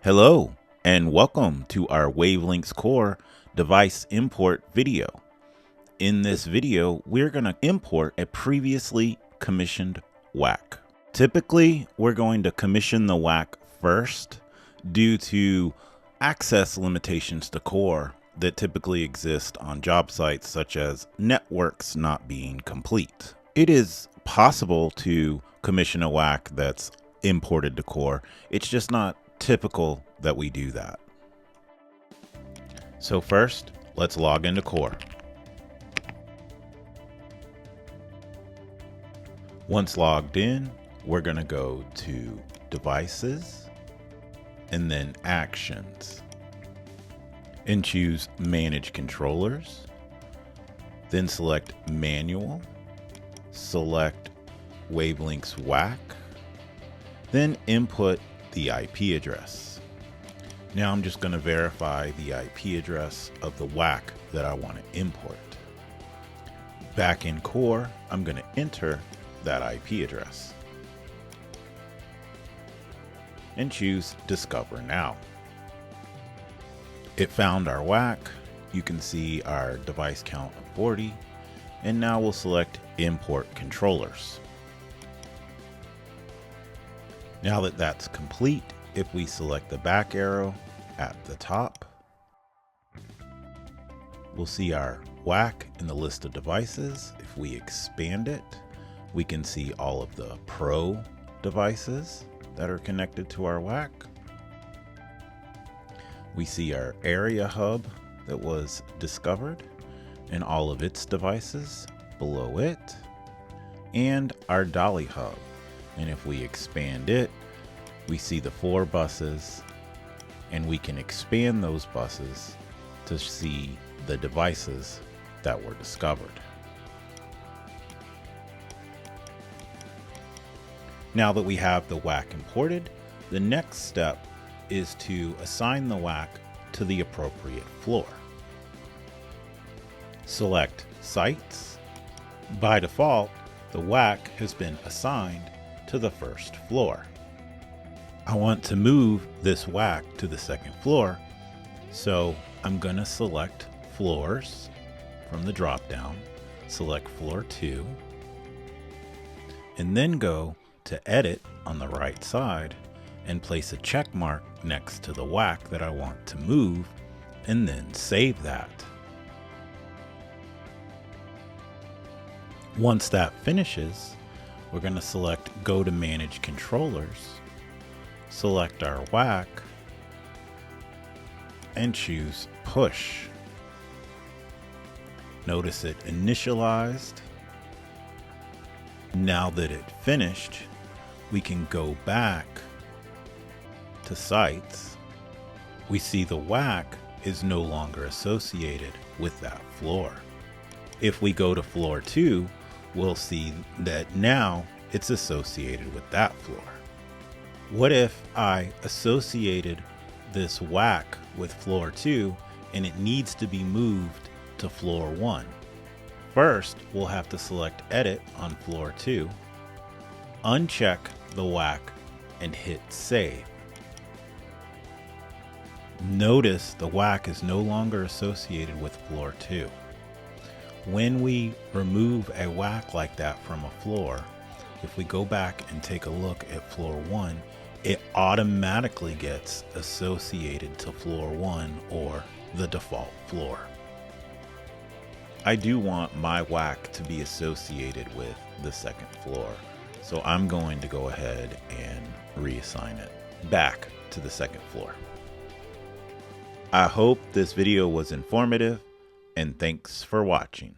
Hello and welcome to our WaveLinx Core device import video. In this video, we're going to import a previously commissioned WAC. Typically, we're going to commission the WAC first due to access limitations to Core that typically exist on job sites such as networks not being complete. It is possible to commission a WAC that's imported to Core. It's just not typical that we do that. So first, let's log into Core. Once logged in, we're going to go to Devices and then Actions and choose Manage Controllers. Then select Manual, select WaveLinx WAC, then input the IP address. Now I'm just going to verify the IP address of the WAC that I want to import. Back in Core, I'm going to enter that IP address and choose Discover Now. It found our WAC. You can see our device count of 40, and now we'll select Import Controllers. Now that that's complete, if we select the back arrow at the top, we'll see our WAC in the list of devices. If we expand it, we can see all of the Pro devices that are connected to our WAC. We see our area hub that was discovered and all of its devices below it, and our Dolly hub. And if we expand it, we see the 4 buses, and we can expand those buses to see the devices that were discovered. Now that we have the WAC imported, the next step is to assign the WAC to the appropriate floor. Select Sites. By default, the WAC has been assigned to the first floor. I want to move this WAC to the second floor, so I'm going to select Floors from the drop-down, select Floor 2, and then go to Edit on the right side and place a check mark next to the WAC that I want to move, and then save that. Once that finishes, we're going to select Go to Manage Controllers, select our WAC, and choose Push. Notice it initialized. Now that it finished, we can go back to Sites. We see the WAC is no longer associated with that floor. If we go to Floor 2, we'll see that now it's associated with that floor. What if I associated this WAC with Floor 2 and it needs to be moved to Floor 1? First, we'll have to select Edit on Floor 2, uncheck the WAC, and hit Save. Notice the WAC is no longer associated with Floor 2. When we remove a WAC like that from a floor, if we go back and take a look at Floor 1, it automatically gets associated to Floor 1 or the default floor. I do want my WAC to be associated with the second floor, so I'm going to go ahead and reassign it back to the second floor. I hope this video was informative, and thanks for watching.